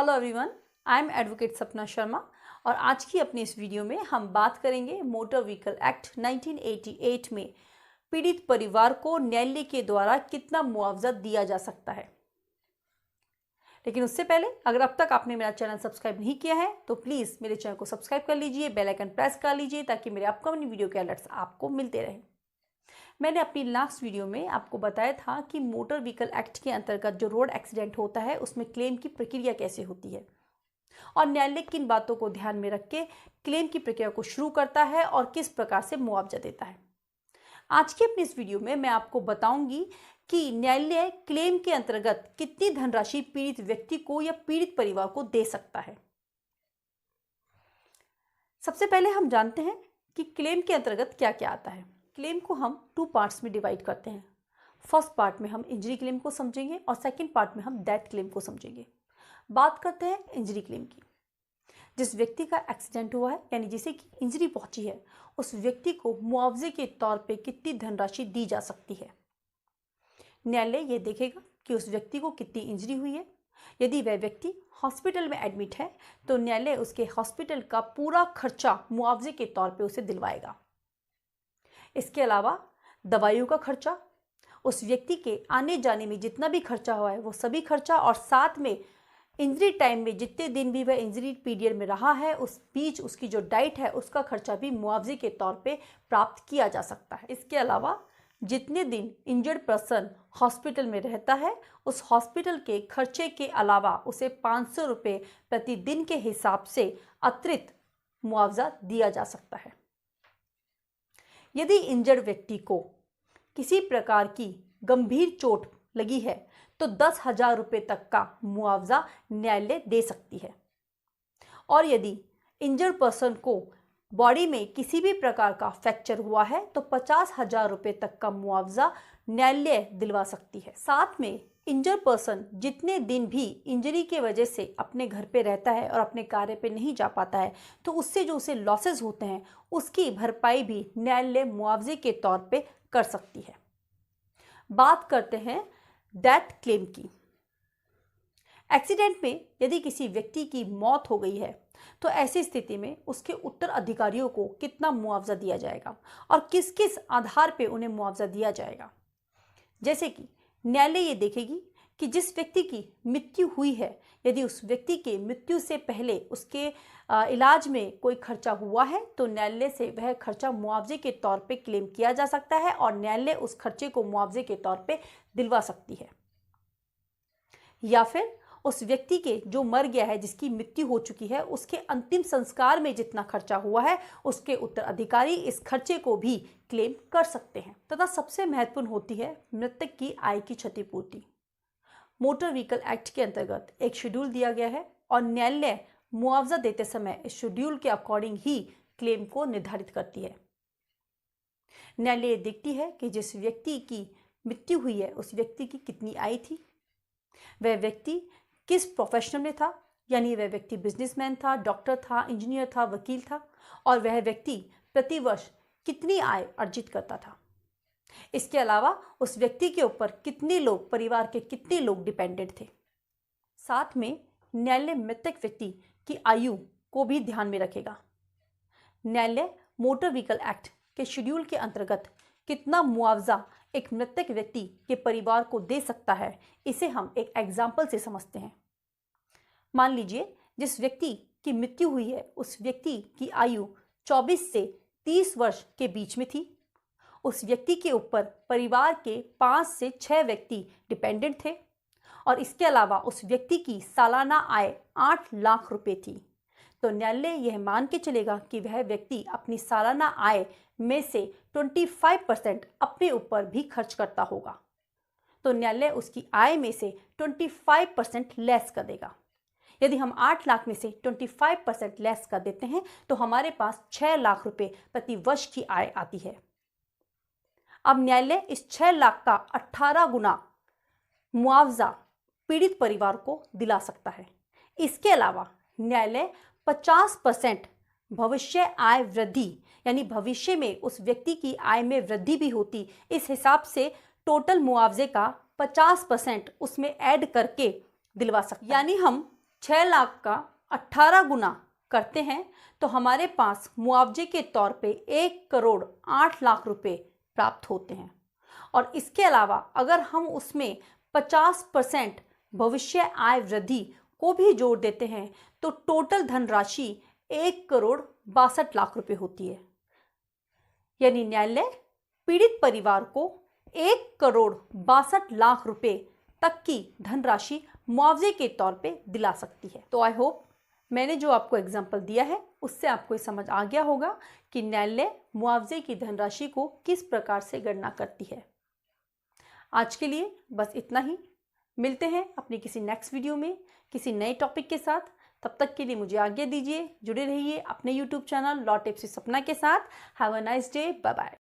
Hello everyone, I am advocate सपना शर्मा और आज की अपनी इस वीडियो में हम बात करेंगे मोटर व्हीकल एक्ट 1988 में पीड़ित परिवार को न्यायालय के द्वारा कितना मुआवजा दिया जा सकता है। लेकिन उससे पहले अगर अब तक आपने मेरा चैनल सब्सक्राइब नहीं किया है तो प्लीज़ मेरे चैनल को सब्सक्राइब कर लीजिए, बेल आइकन प्रेस कर लीजिए ताकि मेरे अपकमिंग वीडियो के अलर्ट्स आपको मिलते रहें। मैंने अपनी लास्ट वीडियो में आपको बताया था कि मोटर व्हीकल एक्ट के अंतर्गत जो रोड एक्सीडेंट होता है उसमें क्लेम की प्रक्रिया कैसे होती है और न्यायालय किन बातों को ध्यान में रख के क्लेम की प्रक्रिया को शुरू करता है और किस प्रकार से मुआवजा देता है। आज की अपनी इस वीडियो में मैं आपको बताऊंगी कि न्यायालय क्लेम के अंतर्गत कितनी धनराशि पीड़ित व्यक्ति को या पीड़ित परिवार को दे सकता है। सबसे पहले हम जानते हैं कि क्लेम के अंतर्गत क्या क्या आता है। क्लेम को हम 2 पार्ट्स में डिवाइड करते हैं। फर्स्ट पार्ट में हम इंजरी क्लेम को समझेंगे और सेकंड पार्ट में हम डेथ क्लेम को समझेंगे। बात करते हैं इंजरी क्लेम की। जिस व्यक्ति का एक्सीडेंट हुआ है यानी जिसे की इंजरी पहुंची है, उस व्यक्ति को मुआवजे के तौर पे कितनी धनराशि दी जा सकती है। न्यायालय ये देखेगा कि उस व्यक्ति को कितनी इंजरी हुई है। यदि वह व्यक्ति हॉस्पिटल में एडमिट है तो न्यायालय उसके हॉस्पिटल का पूरा खर्चा मुआवजे के तौर पे उसे दिलवाएगा। इसके अलावा दवाइयों का खर्चा, उस व्यक्ति के आने जाने में जितना भी खर्चा हुआ है वो सभी खर्चा और साथ में इंजरी टाइम में जितने दिन भी वह इंजरी पीरियड में रहा है उस बीच उसकी जो डाइट है उसका खर्चा भी मुआवजे के तौर पे प्राप्त किया जा सकता है। इसके अलावा जितने दिन इंजर्ड पर्सन हॉस्पिटल में रहता है उस हॉस्पिटल के खर्चे के अलावा उसे 500 रुपये प्रतिदिन के हिसाब से अतिरिक्त मुआवजा दिया जा सकता है। यदि इंजर्ड व्यक्ति को किसी प्रकार की गंभीर चोट लगी है तो 10,000 रुपये तक का मुआवजा न्यायालय दे सकती है और यदि इंजर्ड पर्सन को बॉडी में किसी भी प्रकार का फ्रैक्चर हुआ है तो 50,000 रुपये तक का मुआवजा न्यायालय दिलवा सकती है। साथ में इंजर्ड पर्सन जितने दिन भी इंजरी के वजह से अपने घर पे रहता है और अपने कार्य पे नहीं जा पाता है तो उससे जो उसे लॉसेस होते हैं उसकी भरपाई भी न्यायालय मुआवजे के तौर पे कर सकती है। बात करते हैं डेथ क्लेम की। एक्सीडेंट में यदि किसी व्यक्ति की मौत हो गई है तो ऐसी स्थिति में उसके उत्तराधिकारियों को कितना मुआवजा दिया जाएगा और किस किस आधार पे उन्हें मुआवजा दिया जाएगा। जैसे कि न्यायालय ये देखेगी कि जिस व्यक्ति की मृत्यु हुई है यदि उस व्यक्ति के मृत्यु से पहले उसके इलाज में कोई खर्चा हुआ है तो न्यायालय से वह खर्चा मुआवजे के तौर पे क्लेम किया जा सकता है और न्यायालय उस खर्चे को मुआवजे के तौर पे दिलवा सकती है। या फिर उस व्यक्ति के जो मर गया है जिसकी मृत्यु हो चुकी है उसके अंतिम संस्कार में जितना खर्चा हुआ है उसके उत्तराधिकारी इस खर्चे को भी क्लेम कर सकते हैं। तथा सबसे महत्वपूर्ण होती है मृतक की आय की क्षतिपूर्ति। मोटर व्हीकल एक्ट के अंतर्गत एक शेड्यूल दिया गया है और न्यायालय मुआवजा देते समय इस शेड्यूल के अकॉर्डिंग ही क्लेम को निर्धारित करती है। न्यायालय देखती है कि जिस व्यक्ति की मृत्यु हुई है उस व्यक्ति की कितनी आय थी, वह व्यक्ति किस प्रोफेशन में था, यानी वह व्यक्ति बिजनेसमैन था, डॉक्टर था, इंजीनियर था, वकील था और वह व्यक्ति प्रतिवर्ष कितनी आय अर्जित करता था। इसके अलावा उस व्यक्ति के ऊपर कितने लोग, परिवार के कितने लोग डिपेंडेंट थे। साथ में न्यायालय मृतक व्यक्ति की आयु को भी ध्यान में रखेगा। न्यायालय मोटर व्हीकल एक्ट के शेड्यूल के अंतर्गत कितना मुआवजा एक मृतक व्यक्ति के परिवार को दे सकता है इसे हम एक एग्जाम्पल से समझते हैं। मान लीजिए जिस व्यक्ति की मृत्यु हुई है उस व्यक्ति की आयु 24 से 30 वर्ष के बीच में थी। उस व्यक्ति के ऊपर परिवार के 5 से 6 व्यक्ति डिपेंडेंट थे और इसके अलावा उस व्यक्ति की सालाना आय 8 लाख रुपए थी। तो न्यायालय यह मान के चलेगा कि वह व्यक्ति अपनी सालाना आय में से 25% अपने ऊपर भी खर्च करता होगा। तो न्यायालय उसकी आय में से 25% लेस कर देगा। यदि हम 8 लाख में से 25% लेस कर देते हैं तो हमारे पास 6 लाख रुपए प्रति वर्ष की आय आती है। अब न्यायालय इस 6 लाख का 18 गुना मुआवजा पीड़ित परिवार को दिला सकता है। इसके अलावा न्यायालय 50% भविष्य आय वृद्धि, यानी भविष्य में उस व्यक्ति की आय में वृद्धि भी होती, इस हिसाब से टोटल मुआवजे का 50% उसमें ऐड करके दिलवा सकते हैं। यानी हम 6 लाख का 18 गुना करते हैं तो हमारे पास मुआवजे के तौर पे 1 करोड़ 8 लाख रुपए प्राप्त होते हैं। और इसके अलावा अगर हम उसमें 50% भविष्य आय वृद्धि को भी जोड़ देते हैं तो टोटल धनराशि 1 करोड़ 62 लाख रुपए होती है। यानी न्यायालय पीड़ित परिवार को 1 करोड़ 62 लाख रुपए तक की धनराशि मुआवजे के तौर पे दिला सकती है। तो आई होप मैंने जो आपको एग्जाम्पल दिया है उससे आपको ये समझ आ गया होगा कि न्यायालय मुआवजे की धनराशि को किस प्रकार से गणना करती है। आज के लिए बस इतना ही। मिलते हैं अपनी किसी नेक्स्ट वीडियो में किसी नए टॉपिक के साथ। तब तक के लिए मुझे आज्ञा दीजिए। जुड़े रहिए अपने YouTube channel law tips with Sapna के साथ। Have a nice day. Bye bye.